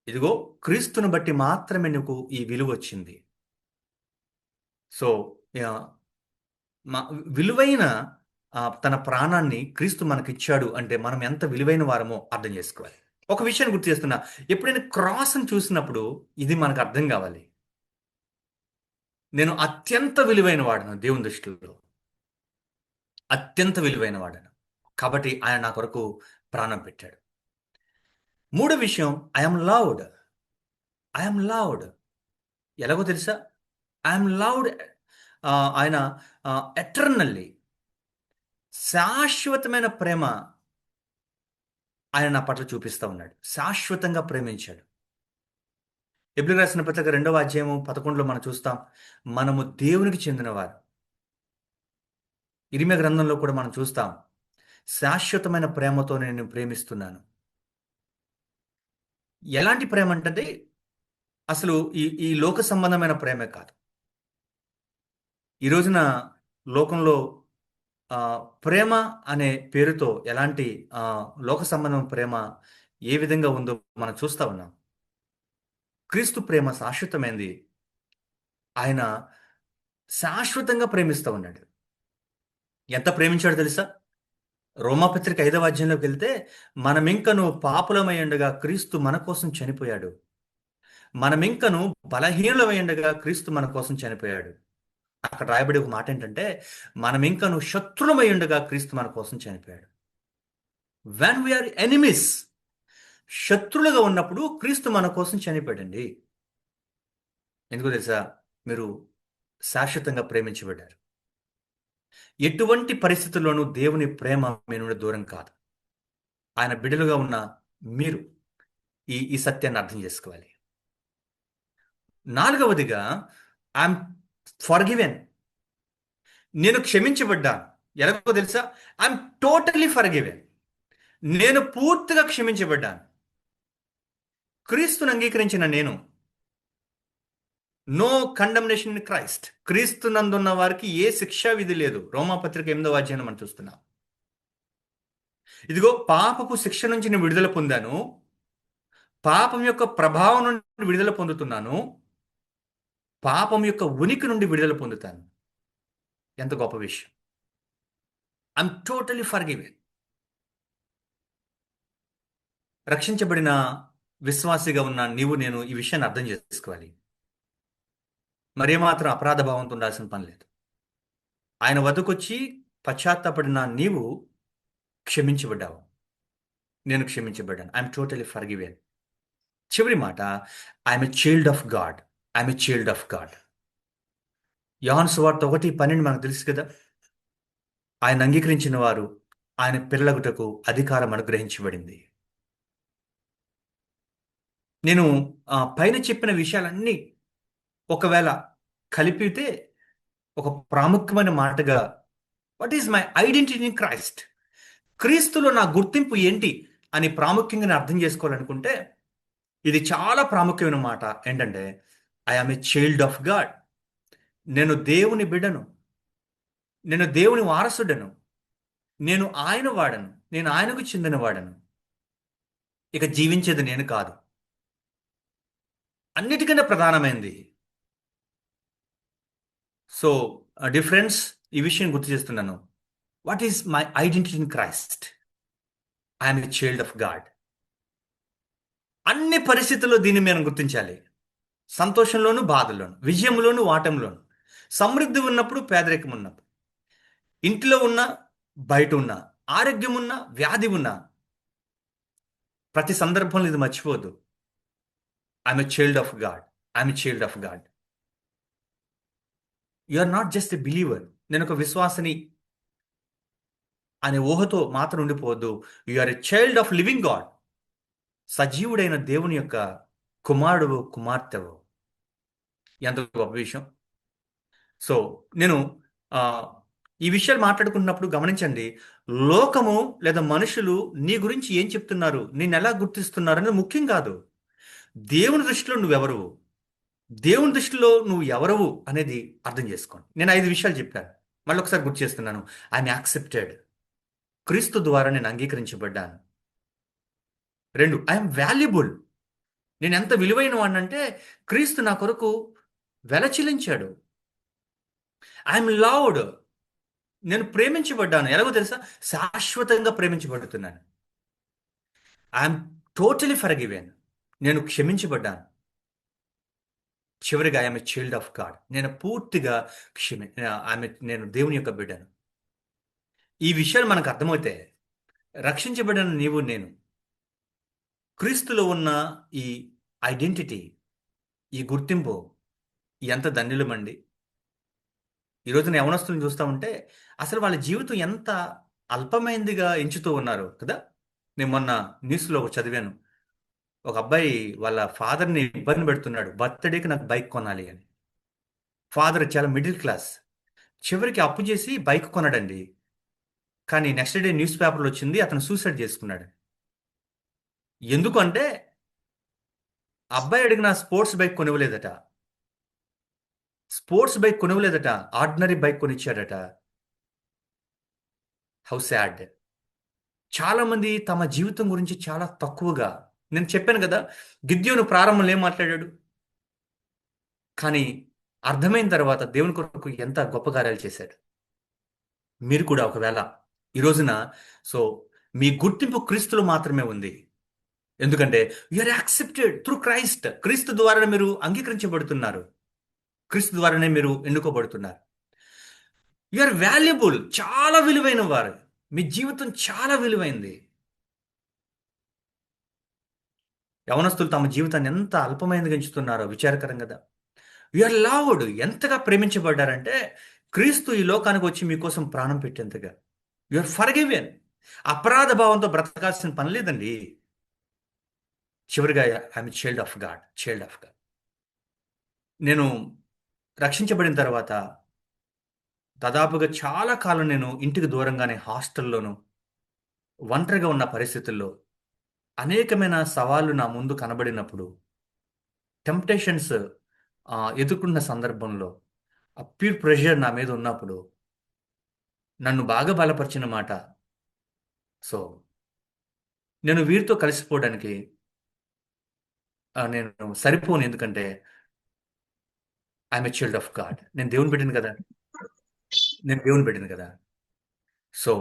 ఇదిగో క్రీస్తుని బట్టి మాత్రమే నీకు ఈ విలువ వచ్చింది. సో విలువైన తన ప్రాణాన్ని క్రీస్తు మనకిచ్చాడు అంటే మనం ఎంత విలువైన వారమో అర్థం చేసుకోవాలి. ఒక విషయాన్ని గుర్తు చేస్తున్నా. ఎప్పుడైనా క్రాస్ని చూసినప్పుడు ఇది మనకు అర్థం కావాలి. నేను అత్యంత విలువైన వాడను దేవుని దృష్టిలో. అత్యంత విలువైన వాడను. కాబట్టి ఆయన నా కొరకు ప్రాణం పెట్టాడు. మూడో విషయం, ఐఎమ్ లవ్డ్. I'm loved. ఎలాగో తెలుసా? I'm loved. ఆయన ఎటర్నల్లీ, శాశ్వతమైన ప్రేమ ఆయన నా పట్ల చూపిస్తా ఉన్నాడు. శాశ్వతంగా ప్రేమించాడు. ఎబ్రిల్ రాసిన పత్రిక 2వ అధ్యాయము 11లో మనం చూస్తాం, మనము దేవునికి చెందినవారు. ఇరిమ్యా గ్రంథంలో కూడా మనం చూస్తాం, శాశ్వతమైన ప్రేమతో నేను ప్రేమిస్తున్నాను. ఎలాంటి ప్రేమ అంటే అసలు ఈ ఈ లోక సంబంధమైన ప్రేమే కాదు. ఈ రోజున లోకంలో ఆ, ప్రేమ అనే పేరుతో ఎలాంటి లోక సంబంధం ప్రేమ ఏ విధంగా ఉందో మనం చూస్తా ఉన్నాం. క్రీస్తు ప్రేమ శాశ్వతమైంది. ఆయన శాశ్వతంగా ప్రేమిస్తూ ఉన్నాడు. ఎంత ప్రేమించాడో తెలుసా? రోమాపత్రిక 5వ అధ్యాయంలోకి వెళ్తే, మనమింకను పాపులమై ఉండగా క్రీస్తు మన కోసం చనిపోయాడు. మనమింకను బలహీనులమై ఉండగా క్రీస్తు మన కోసం చనిపోయాడు. అక్కడ రాయబడి ఒక మాట ఏంటంటే, మనమింకను శత్రులమై ఉండగా క్రీస్తు మన కోసం చనిపోయాడు. వెన్ వీఆర్ ఎనిమీస్, శత్రులుగా ఉన్నప్పుడు క్రీస్తు మన కోసం చనిపోయాడండి. ఎందుకు తెలుసా? మీరు శాశ్వతంగా ప్రేమించబడ్డారు. ఎటువంటి పరిస్థితుల్లోనూ దేవుని ప్రేమ మీ నుండి దూరం కాదు. ఆయన బిడ్డలుగా ఉన్న మీరు ఈ సత్యాన్ని అర్థం చేసుకోవాలి. నాలుగవదిగా, ఐఎమ్ ఫర్గివెన్. నేను క్షమించబడ్డాను. ఎలాగో తెలుసా? I'm totally forgiven. నేను పూర్తిగా క్షమించబడ్డాను. క్రీస్తును అంగీకరించిన నేను, నో కండమ్నేషన్ ఇన్ క్రైస్ట్. క్రీస్తు నందున్న వారికి ఏ శిక్షా విధి లేదు. రోమాపత్రిక 8వ అధ్యాయం మనం చూస్తున్నాం. ఇదిగో, పాపపు శిక్ష నుంచి నేను విడుదల పొందాను. పాపం యొక్క ప్రభావం నుండి విడుదల పొందుతున్నాను. పాపం యొక్క ఉనికి నుండి విడుదల పొందుతాను. ఎంత గొప్ప విషయం! I'm totally forgiven. రక్షించబడిన విశ్వాసిగా ఉన్న నీవు నేను ఈ విషయాన్ని అర్థం చేసుకోవాలి. మరేమాత్రం అపరాధ భావంతో ఉండాల్సిన పని లేదు. ఆయన వద్దకొచ్చి పశ్చాత్తాపడిన నీవు క్షమించబడ్డావు. నేను క్షమించబడ్డాను. I'm totally forgiven. చివరి మాట, I'm a child of God. I'm a child of God. యోహాను సువార్త 1:12 మనకు తెలుసు కదా. ఆయన అంగీకరించిన వారు ఆయన పిల్లలగుటకు అధికారం అనుగ్రహించబడింది. నేను పైన చెప్పిన విషయాలన్నీ ఒకవేళ కలిపితే ఒక ప్రాముఖ్యమైన మాటగా, what is my identity in Christ? క్రీస్తులో నా గుర్తింపు ఏంటి అని ప్రాముఖ్యంగా నేను అర్థం చేసుకోవాలనుకుంటే, ఇది చాలా ప్రాముఖ్యమైన మాట. ఏంటంటే, I am a child of God. నేను దేవుని బిడ్డను. నేను దేవుని వారసుడను. నేను ఆయన వాడను. నేను ఆయనకు చెందిన వాడను. ఇక జీవించేది నేను కాదు. అన్నిటికన్నా ప్రధానమైనది. సో డిఫరెన్స్, ఈ విషయం గుర్తు చేస్తున్నాను. What is my identity in Christ? I'm a child of God. అన్ని పరిస్థితుల్లో దీన్ని మనం గుర్తించాలి. సంతోషంలోను, బాధల్లోను, విజయంలోను, వాటంలోను, సమృద్ధి ఉన్నప్పుడు, పేదరికం ఉన్నప్పుడు, ఇంటిలో ఉన్న, బయట ఉన్న, ఆరోగ్యం ఉన్న, వ్యాధి ఉన్న, ప్రతి సందర్భంలో ఇది మర్చిపోవద్దు. I'm a child of God. I'm a child of God. You are not just a believer. నేను ఒక విశ్వాసని అనే ఊహతో మాత్రం ఉండిపోవద్దు. You are a child of living God. సజీవుడైన దేవుని యొక్క కుమారుడు, కుమార్తెవు. ఎంత గొప్ప విషయం! సో నేను ఈ విషయాలు మాట్లాడుకున్నప్పుడు గమనించండి, లోకము లేదా మనుషులు నీ గురించి ఏం చెప్తున్నారు, నేను ఎలా గుర్తిస్తున్నారు అనేది ముఖ్యం కాదు. దేవుని దృష్టిలో నువ్వెవరు, దేవుని దృష్టిలో నువ్వు ఎవరవు అనేది అర్థం చేసుకోండి. నేను 5 విషయాలు చెప్పాను, మళ్ళీ ఒకసారి గుర్తు చేస్తున్నాను. I'm accepted. క్రీస్తు ద్వారా నేను అంగీకరించబడ్డాను. 2, ఐఎమ్ వాల్యుబుల్. నేను ఎంత విలువైన వాడినంటే క్రీస్తు నా కొరకు వెల చెల్లించాడు. I'm loved. నేను ప్రేమించబడ్డాను. ఎలాగో తెలుసా? శాశ్వతంగా ప్రేమించబడుతున్నాను. I'm totally forgiven. నేను క్షమించబడ్డాను. చివరిగా I'm a child of God. నేను పూర్తిగా క్షమి నేను దేవుని యొక్క బిడ్డను. ఈ విషయాలు మనకు అర్థమైతే రక్షించబడిన నీవు నేను క్రీస్తులో ఉన్న ఈ ఐడెంటిటీ, ఈ గుర్తింపు ఎంత ధన్యులమండి. ఈ రోజున యవనస్తులను చూస్తూ ఉంటే అసలు వాళ్ళ జీవితం ఎంత అల్పమైందిగా ఎంచుతూ ఉన్నారు కదా. నేను మొన్న న్యూస్లో చదివాను, ఒక అబ్బాయి వాళ్ళ ఫాదర్ని ఇబ్బంది పెడుతున్నాడు, బర్త్డేకి నాకు బైక్ కొనాలి అని. ఫాదర్ చాలా మిడిల్ క్లాస్, చివరికి అప్పు చేసి బైక్ కొన్నాడండి. కానీ నెక్స్ట్ డే న్యూస్ పేపర్లో వచ్చింది అతను సూసైడ్ చేసుకున్నాడు. ఎందుకు అంటే అబ్బాయి అడిగిన స్పోర్ట్స్ బైక్ కొనివ్వలేదట. స్పోర్ట్స్ బైక్ కొనివ్వలేదట, ఆర్డినరీ బైక్ కొనిచ్చాడట. How sad. చాలా మంది తమ జీవితం గురించి చాలా తక్కువగా, నేను చెప్పాను కదా, గిద్యోను ప్రారంభంలో ఏం మాట్లాడాడు, కానీ అర్థమైన తర్వాత దేవుని కొరకు ఎంత గొప్ప కార్యాలు చేశాడు. మీరు కూడా ఒకవేళ ఈ రోజున సో మీ గుర్తింపు క్రీస్తులో మాత్రమే ఉంది. ఎందుకంటే యూఆర్ యాక్సెప్టెడ్ త్రూ క్రైస్ట్. క్రీస్తు ద్వారానే మీరు అంగీకరించబడుతున్నారు, క్రీస్తు ద్వారానే మీరు ఎన్నుకోబడుతున్నారు. యూఆర్ వాల్యుబుల్, చాలా విలువైన వారు. మీ జీవితం చాలా విలువైంది. యవనస్తులు తమ జీవితాన్ని ఎంత అల్పమైనదిగా ఎంచుతున్నారో విచారకరం కదా. యూఆర్ లవ్డ్, ఎంతగా ప్రేమించబడ్డారంటే క్రీస్తు ఈ లోకానికి వచ్చి మీకోసం ప్రాణం పెట్టేంతగా. You're forgiven. అపరాధ భావంతో బ్రతకాల్సిన పని లేదండి. చివరిగా I'm child of God, child of God. నేను రక్షించబడిన తర్వాత దాదాపుగా చాలా కాలం నేను ఇంటికి దూరంగానే హాస్టల్లోను ఒంటరిగా ఉన్న పరిస్థితుల్లో అనేకమైన సవాళ్లు నా ముందు కనబడినప్పుడు, టెంప్టేషన్స్ ఎదుర్కొన్న సందర్భంలో, ఆ పీర్ ప్రెషర్ నా మీద ఉన్నప్పుడు నన్ను బాగా బలపరిచిన మాట, సో నేను వీరితో కలిసిపోవడానికి నేను సరిపోను. ఎందుకంటే I'm a child of God. నేను దేవుని పెట్టింది కదా, నేను దేవుని పెట్టింది కదా. సో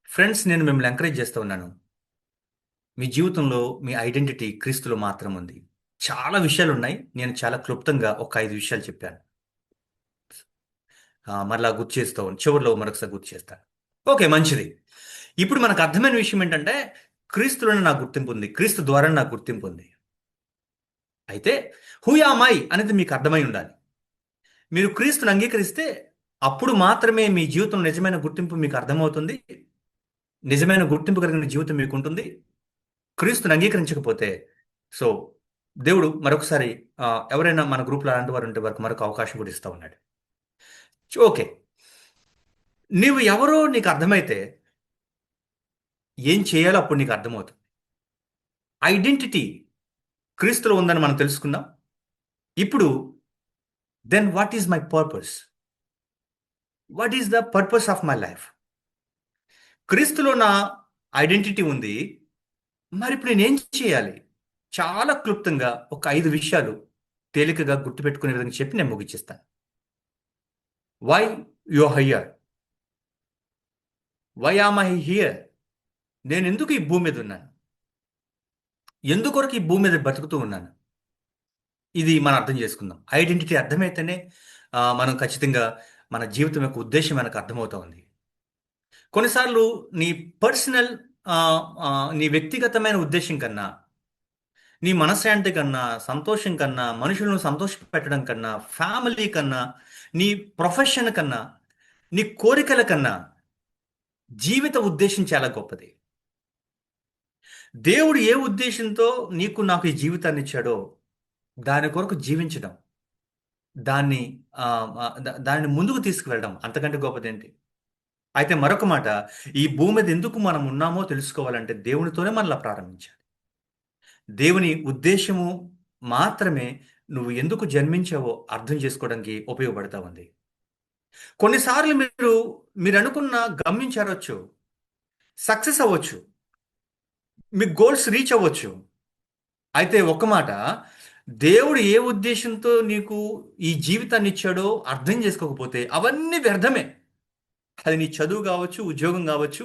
ఫ్రెండ్స్, నేను మిమ్మల్ని ఎంకరేజ్ చేస్తూ ఉన్నాను. మీ జీవితంలో మీ ఐడెంటిటీ క్రీస్తులో మాత్రం ఉంది. చాలా విషయాలు ఉన్నాయి, నేను చాలా క్లుప్తంగా ఒక 5 విషయాలు చెప్పాను. మరలా గుర్తు చేస్తూ చివరిలో మరొకసారి గుర్తు చేస్తాను. ఓకే, మంచిది. ఇప్పుడు మనకు అర్థమైన విషయం ఏంటంటే క్రీస్తులోనే నాకు గుర్తింపు ఉంది, క్రీస్తు ద్వారా నాకు గుర్తింపు ఉంది. అయితే హూ యామ్ ఐ అనేది మీకు అర్థమై ఉండాలి. మీరు క్రీస్తుని అంగీకరిస్తే అప్పుడు మాత్రమే మీ జీవితం నిజమైన గుర్తింపు మీకు అర్థమవుతుంది, నిజమైన గుర్తింపు కలిగిన జీవితం మీకు ఉంటుంది. క్రీస్తుని అంగీకరించకపోతే సో దేవుడు మరొకసారి ఎవరైనా మన గ్రూప్లో అలాంటి వారు ఉంటే వారికి మరొక అవకాశం కూడా ఇస్తూ ఉన్నాడు. ఓకే, నీవు ఎవరో నీకు అర్థమైతే ఏం చేయాలో అప్పుడు నీకు అర్థమవుతుంది. ఐడెంటిటీ క్రీస్తులో ఉందని మనం తెలుసుకుందాం. ఇప్పుడు then what is my purpose? What is the purpose of my life? క్రీస్తులో నా ఐడెంటిటీ ఉంది, మరి ఇప్పుడు నేనేం చేయాలి? చాలా క్లుప్తంగా ఒక 5 విషయాలు తేలికగా గుర్తుపెట్టుకునే విధంగా చెప్పి నేను ముగించేస్తాను. Why you are here? Why am I here? నేను ఎందుకు ఈ భూమి మీద ఉన్నాను? ఎందుకొరకు ఈ భూమి మీద బతుకుతూ ఉన్నాను? ఇది మనం అర్థం చేసుకుందాం. ఐడెంటిటీ అర్థమైతేనే మనం ఖచ్చితంగా మన జీవితం యొక్క ఉద్దేశం మనకు అర్థమవుతా ఉంది. కొన్నిసార్లు నీ పర్సనల్ నీ వ్యక్తిగతమైన ఉద్దేశం కన్నా, నీ మనశ్శాంతి కన్నా, సంతోషం కన్నా, మనుషులను సంతోషపెట్టడం కన్నా, ఫ్యామిలీ కన్నా, నీ ప్రొఫెషన్ కన్నా, నీ కోరికల కన్నా జీవిత ఉద్దేశం చాలా గొప్పది. దేవుడు ఏ ఉద్దేశంతో నీకు నాకు ఈ జీవితాన్ని ఇచ్చాడో దాని కొరకు జీవించడం, దాన్ని దాన్ని ముందుకు తీసుకువెళ్ళడం అంతకంటే గొప్పదేంటి? అయితే మరొక మాట, ఈ భూమి మీద ఎందుకు మనం ఉన్నామో తెలుసుకోవాలంటే దేవునితోనే మనలా ప్రారంభించాలి. దేవుని ఉద్దేశము మాత్రమే నువ్వు ఎందుకు జన్మించావో అర్థం చేసుకోవడానికి ఉపయోగపడతా ఉంది. కొన్నిసార్లు మీరు అనుకున్న గమ్యం చేరవచ్చు, సక్సెస్ అవ్వచ్చు, మీ గోల్స్ రీచ్ అవ్వచ్చు. అయితే ఒక్క మాట, దేవుడు ఏ ఉద్దేశంతో నీకు ఈ జీవితాన్ని ఇచ్చాడో అర్థం చేసుకోకపోతే అవన్నీ వ్యర్థమే. అది నీ చదువు కావచ్చు, ఉద్యోగం కావచ్చు,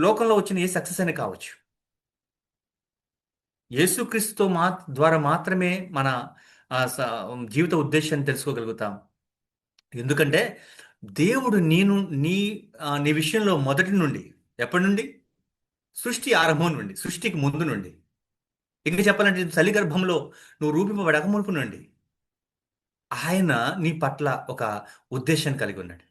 లోకంలో వచ్చిన ఏ సక్సెస్ అని కావచ్చు. యేసుక్రీస్తుతో ద్వారా మాత్రమే మన ఆ, స- జీవిత ఉద్దేశాన్ని తెలుసుకోగలుగుతాం. ఎందుకంటే దేవుడు నీ నీ విషయంలో మొదటి నుండి, ఎప్పటి నుండి? సృష్టి ఆరంభం నుండి, సృష్టికి ముందు నుండి, ఇంకా చెప్పాలంటే తల్లి గర్భంలో నువ్వు రూపింపబడక మునుపు నుండి ఆయన నీ పట్ల ఒక ఉద్దేశం కలిగి ఉన్నాడు.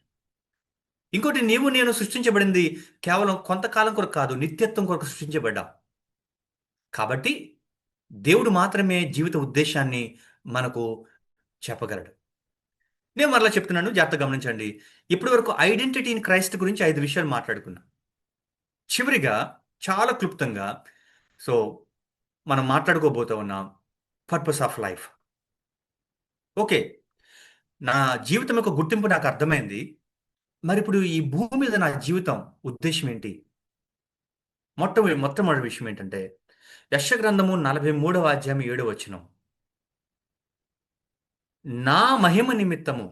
ఇంకోటి, నీవు నేను సృష్టించబడింది కేవలం కొంతకాలం కొరకు కాదు, నిత్యత్వం కొరకు సృష్టించబడ్డాం. కాబట్టి దేవుడు మాత్రమే జీవిత ఉద్దేశాన్ని మనకు చెప్పగలడు. నేను మరలా చెప్తున్నాను, జాగ్రత్తగా గమనించండి. ఇప్పటి వరకు ఐడెంటిటీ ఇన్ క్రైస్ట్ గురించి 5 విషయాలు మాట్లాడుకున్నాం. చివరిగా, చాలా క్లుప్తంగా, సో మనం మాట్లాడుకోబోతూ ఉన్నాం పర్పస్ ఆఫ్ లైఫ్. ఓకే, నా జీవితం యొక్క గుర్తింపు నాకు అర్థమైంది. మరి ఇప్పుడు ఈ భూమి మీద నా జీవితం ఉద్దేశం ఏంటి? మొట్టమొదటి విషయం ఏంటంటే, యెషయా గ్రంథము 43వ అధ్యాయం 7వ వచనం, నా మహిమ నిమిత్తము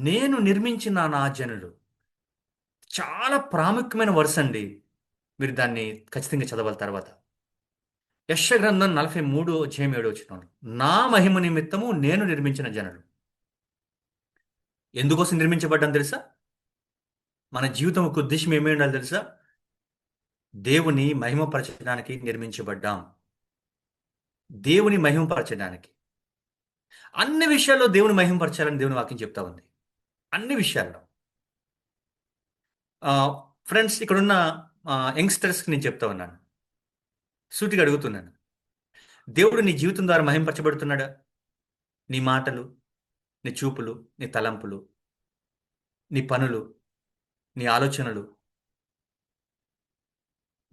నేను నిర్మించిన నా జనులు. చాలా ప్రాముఖ్యమైన వర్స్ అండి. మీరు దాన్ని ఖచ్చితంగా చదవాలి తర్వాత. యెషయా గ్రంథం 43వ అధ్యాయం 7వ వచనం, నా మహిమ నిమిత్తము నేను నిర్మించిన జనులు. ఎందుకోసం నిర్మించబడ్డాం తెలుసా? మన జీవితం ఒక ఉద్దేశం ఏమై ఉండాలి తెలుసా? దేవుని మహిమపరచడానికి నిర్మించబడ్డాం. దేవుని మహిమపరచడానికి. అన్ని విషయాల్లో దేవుని మహిమపరచాలని దేవుని వాక్యం చెప్తా ఉంది. అన్ని విషయాల్లో. ఫ్రెండ్స్, ఇక్కడున్న యంగ్స్టర్స్కి నేను చెప్తా ఉన్నాను, సూటిగా అడుగుతున్నాను. దేవుడు నీ జీవితం ద్వారా మహిమపరచబడుతున్నాడా? నీ మాటలు, నీ చూపులు, నీ తలంపులు, నీ పనులు, నీ ఆలోచనలు,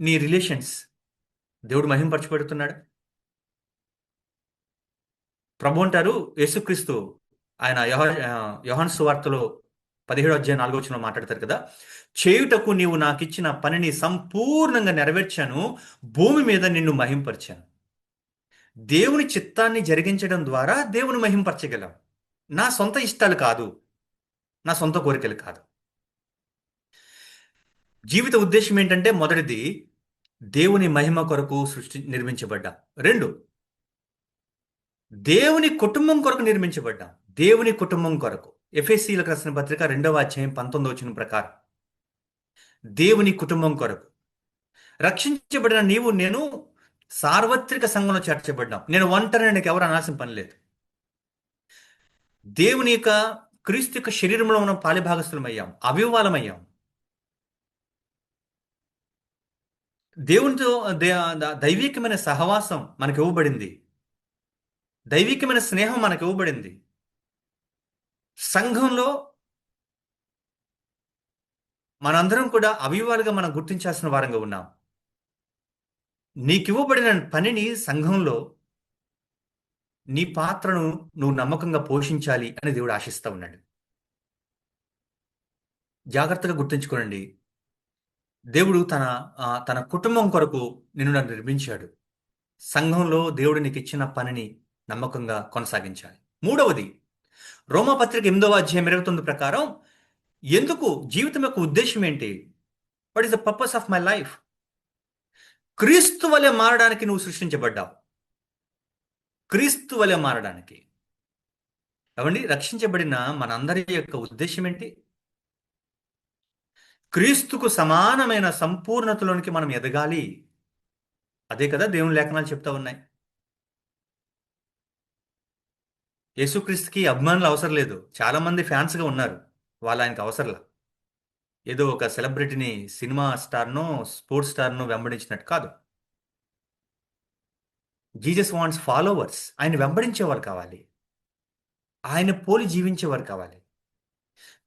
నీ రిలేషన్స్, దేవుడు మహిమపరచబడుతున్నాడా? ప్రభు అంటారు, యేసుక్రీస్తు ఆయన యోహాను సువార్తలో 17వ అధ్యాయం 4వ వచనంలో మాట్లాడతారు కదా, చేయుటకు నీవు నాకిచ్చిన పనిని సంపూర్ణంగా నెరవేర్చాను, భూమి మీద నిన్ను మహింపరిచాను. దేవుని చిత్తాన్ని జరిగించడం ద్వారా దేవుని మహింపరచగలం. నా సొంత ఇష్టాలు కాదు, నా సొంత కోరికలు కాదు. జీవిత ఉద్దేశం ఏంటంటే, మొదటిది, దేవుని మహిమ కొరకు నిర్మించబడ్డా. 2, దేవుని కుటుంబం కొరకు నిర్మించబడ్డాం. దేవుని కుటుంబం కొరకు. ఎఫెసీయులకు రాసిన పత్రిక 2వ అధ్యాయం 19వ వచనం ప్రకారం దేవుని కుటుంబం కొరకు రక్షించబడిన నీవు నేను సార్వత్రిక సంఘంలో చేర్చబడ్డాం. నేను ఒంటరిని, నీకు ఎవరు అనాల్సిన పని లేదు. దేవుని యొక్క క్రీస్తు యొక్క శరీరంలో మనం పాలిభాగస్థులమయ్యాం, అవివాలమయ్యాం. దేవునితో దైవికమైన సహవాసం మనకు ఇవ్వబడింది. దైవికమైన స్నేహం మనకు ఇవ్వబడింది. సంఘంలో మనందరం కూడా అవివాలుగా మనం గుర్తించాల్సిన వారంగా ఉన్నాం. నీకివ్వబడిన పనిని, సంఘంలో నీ పాత్రను నువ్వు నమ్మకంగా పోషించాలి అని దేవుడు ఆశిస్తా ఉన్నాడు. జాగ్రత్తగా గుర్తుంచుకోనండి. దేవుడు తన కుటుంబం కొరకు నిన్ను నన్ను నిర్మించాడు. సంఘంలో దేవుడు నీకు ఇచ్చిన పనిని నమ్మకంగా కొనసాగించాలి. మూడవది, రోమాపత్రిక 8వ అధ్యాయం 29 ప్రకారం, ఎందుకు జీవితం యొక్క ఉద్దేశం ఏంటి? What is the purpose of my life? క్రీస్తు వలె మారడానికి నువ్వు సృష్టించబడ్డావు. క్రీస్తు వలె మారడానికి. అవండి, రక్షించబడిన మనందరి యొక్క ఉద్దేశం ఏంటి? క్రీస్తుకు సమానమైన సంపూర్ణతలోనికి మనం ఎదగాలి. అదే కదా దేవుని లేఖనాలు చెప్తా ఉన్నాయి. యేసుక్రీస్తుకి అభిమానులు అవసరం లేదు, చాలా మంది ఫ్యాన్స్గా ఉన్నారు. వాళ్ళు ఆయనకు అవసరంలా. ఏదో ఒక సెలబ్రిటీని, సినిమా స్టార్నో, స్పోర్ట్స్ స్టార్నో వెంబడించినట్టు కాదు. Jesus wants followers. ఆయన వెంబడించేవారు కావాలి, ఆయన పోలి జీవించేవారు కావాలి.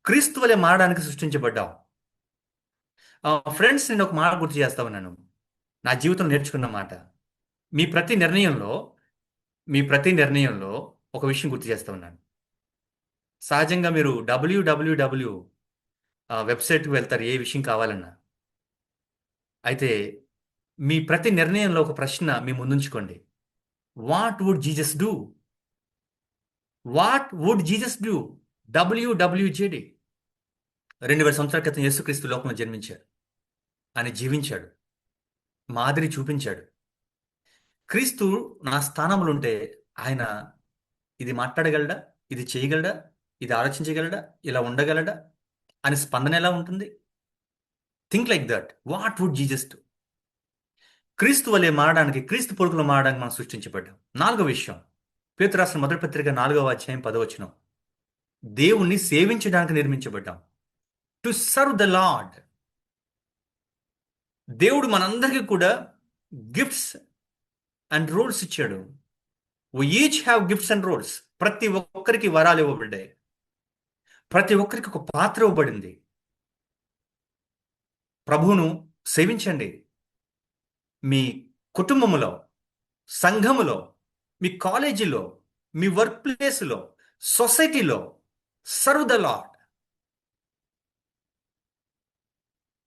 క్రీస్తు వలె మారడానికి సృష్టించబడ్డాం. ఫ్రెండ్స్, నేను ఒక మాట గుర్తు చేస్తా ఉన్నాను, నా జీవితం నేర్చుకున్న మాట. మీ ప్రతి నిర్ణయంలో మీ ప్రతి నిర్ణయంలో ఒక విషయం గుర్తు చేస్తా ఉన్నాను. సహజంగా మీరు డబ్ల్యూడబ్ల్యూడబ్ల్యూ వెబ్సైట్కి వెళ్తారు ఏ విషయం కావాలన్నా. అయితే మీ ప్రతి నిర్ణయంలో ఒక ప్రశ్న మీ ముందుంచుకోండి. What would Jesus do? What would Jesus do? WWJD. 2000 సంవత్సరాల క్రితం యేసుక్రీస్తు లోకంలో జన్మించాడు. ఆయన జీవించాడు, మాదిరి చూపించాడు. క్రీస్తు నా స్థానంలో ఉంటే ఆయన ఇది మాట్లాడగలడా, ఇది చేయగలడా, ఇది ఆలోచించగలడా, ఇలా ఉండగలడా అని స్పందన ఎలా ఉంటుంది? Think like that. What would Jesus do? క్రీస్తు వలె మారడానికి, క్రీస్తు పోలికలో మారడానికి మనం సృష్టించబడ్డాం. నాలుగో విషయం, పేతురు రాసిన మొదటి పత్రిక 4వ అధ్యాయం 10వ వచనం, దేవుణ్ణి సేవించడానికి నిర్మించబడ్డాం. To serve the Lord. దేవుడు మనందరికీ కూడా గిఫ్ట్స్ అండ్ రోల్స్ ఇచ్చాడు. We each have gifts and roles. ప్రతి ఒక్కరికి వరాలు ఇవ్వబడ్డాయి. ప్రతి ఒక్కరికి ఒక పాత్ర ఇవ్వబడింది. ప్రభువును సేవించండి. మీ కుటుంబములో, సంఘములో, మీ కాలేజీలో, మీ వర్క్ ప్లేస్లో, సొసైటీలో సర్వ్ ద లార్డ్.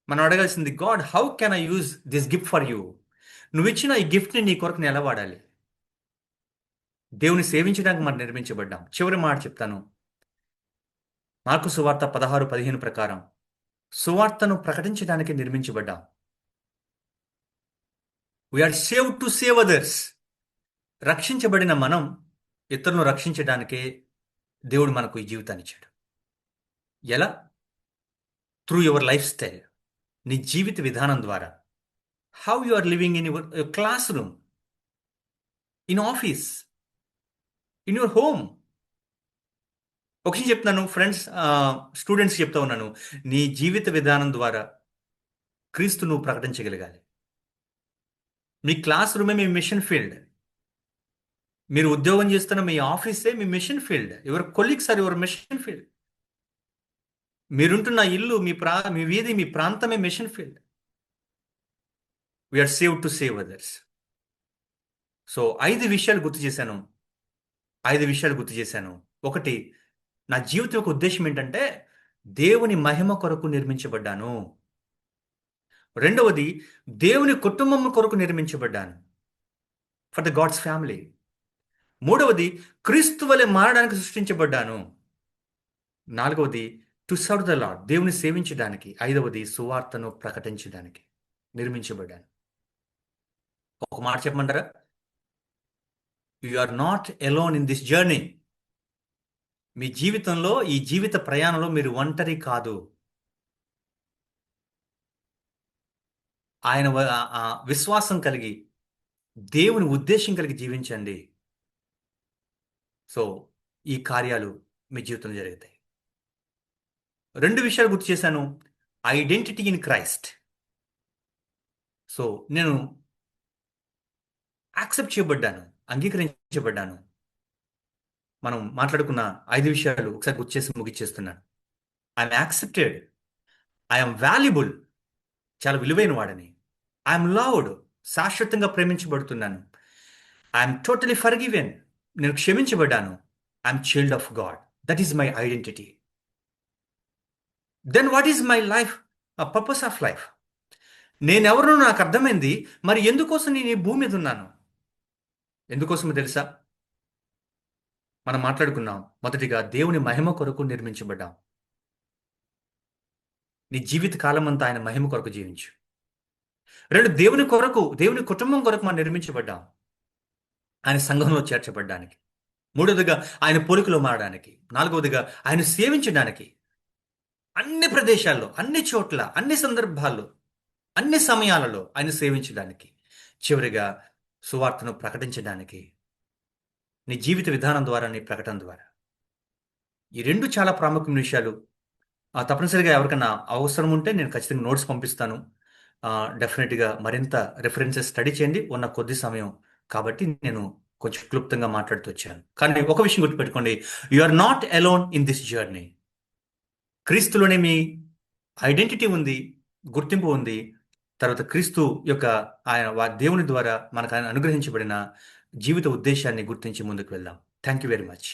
మనం అడగాల్సింది, God how can I use this gift for you? నువ్వు ఇచ్చిన ఈ గిఫ్ట్ని నీ కొరకు నేను ఎలా వాడాలి? దేవుని సేవించడానికి మనం నిర్మించబడ్డాం. చివరి మాట చెప్తాను. మార్కు సువార్త 16:15 ప్రకారం సువార్తను ప్రకటించడానికి నిర్మించబడ్డాం. We are save to save others. రక్షించబడిన మనం ఇతరులను రక్షించడానికే దేవుడు మనకు ఈ జీవితాన్ని ఇచ్చాడు. ఎలా? Through your life style. నీ జీవిత విధానం ద్వారా. How you are living in your class room, in office, in your home. ఒక విషయం చెప్తున్నాను ఫ్రెండ్స్, స్టూడెంట్స్ చెప్తా ఉన్నాను. నీ జీవిత విధానం ద్వారా క్రీస్తు నువ్వు ప్రకటించగలగాలి. మీ క్లాస్ రూమే మీ మిషన్ ఫీల్డ్. మీరు ఉద్యోగం చేస్తున్న మీ ఆఫీసే మీ mission field. Your colleagues are your mission field. మీరుంటున్న ఇల్లు, మీ వీధి, మీ ప్రాంతమే mission field. We are save to save others. So 5 విషయాలు గుర్తు చేశాను. ఒకటి, నా జీవితం యొక్క ఉద్దేశం ఏంటంటే దేవుని మహిమ కొరకు నిర్మించబడ్డాను. రెండవది, దేవుని కుటుంబం కొరకు నిర్మించబడ్డాను, ఫర్ ద గాడ్స్ ఫ్యామిలీ. మూడవది, క్రీస్తు వలె మారడానికి సృష్టించబడ్డాను. నాలుగవది, టు సర్వ్ ద లార్డ్, దేవుని సేవించడానికి. ఐదవది, సువార్తను ప్రకటించడానికి నిర్మించబడ్డాను. ఒక మాట చెప్పమంటారా? You are not alone in this journey. మీ జీవితంలో, ఈ జీవిత ప్రయాణంలో మీరు ఒంటరి కాదు. ఆయన విశ్వాసం కలిగి, దేవుని ఉద్దేశం కలిగి జీవించండి. సో ఈ కార్యాలు మీ జీవితంలో జరుగుతాయి. 2 విషయాలు గుర్తు చేశాను. Identity in Christ. సో నేను యాక్సెప్ట్ చేయబడ్డాను, అంగీకరించబడ్డాను. మనం మాట్లాడుకున్న 5 విషయాలు ఒకసారి గుర్తు చేసి ముగిచ్చేస్తున్నాను. ఐఎమ్ యాక్సెప్టెడ్, ఐఎమ్ వాల్యుబుల్, చాలా విలువైన వాడని. ఐఎమ్ లవ్డ్, శాశ్వతంగా ప్రేమించబడుతున్నాను. ఐఎమ్ టోటలీ ఫర్గివెన్, నేను క్షమించబడ్డాను. I'm child of God. That is my identity. Then what is my life, purpose of life? నేనెవరో నాకు అర్థమైంది. మరి ఎందుకోసం నేను ఈ భూమి మీద ఉన్నాను? ఎందుకోసమో తెలుసా? మనం మాట్లాడుకున్నాం. మొదటిగా, దేవుని మహిమ కొరకు నిర్మించబడ్డాం. నీ జీవిత కాలం అంతా ఆయన మహిమ కొరకు జీవించు. 2, దేవుని కొరకు, దేవుని కుటుంబం కొరకు మనం నిర్మించబడ్డాం, ఆయన సంఘంలో చేర్చబడ్డానికి. 3వదిగా, ఆయన పోలికలో మారడానికి. 4వదిగా, ఆయన సేవించడానికి. అన్ని ప్రదేశాల్లో, అన్ని చోట్ల, అన్ని సందర్భాల్లో, అన్ని సమయాలలో ఆయన సేవించడానికి. చివరిగా, సువార్తను ప్రకటించడానికి. నీ జీవిత విధానం ద్వారా, నీ ప్రకటన ద్వారా. ఈ 2 చాలా ప్రాముఖ్యమైన విషయాలు. తప్పనిసరిగా ఎవరికైనా అవసరం ఉంటే నేను ఖచ్చితంగా నోట్స్ పంపిస్తాను. డెఫినెట్గా మరింత రెఫరెన్సెస్ స్టడీ చేయండి. ఉన్న కొద్ది సమయం కాబట్టి నేను కొంచెం క్లుప్తంగా మాట్లాడుతూ వచ్చాను. కానీ ఒక విషయం గుర్తుపెట్టుకోండి, you are not alone in this journey. క్రీస్తులోనే మీ ఐడెంటిటీ ఉంది, గుర్తింపు ఉంది. తర్వాత క్రీస్తు యొక్క దేవుని ద్వారా మనకు ఆయన అనుగ్రహించబడిన జీవిత ఉద్దేశాన్ని గుర్తించి ముందుకు వెళ్దాం. Thank you very much.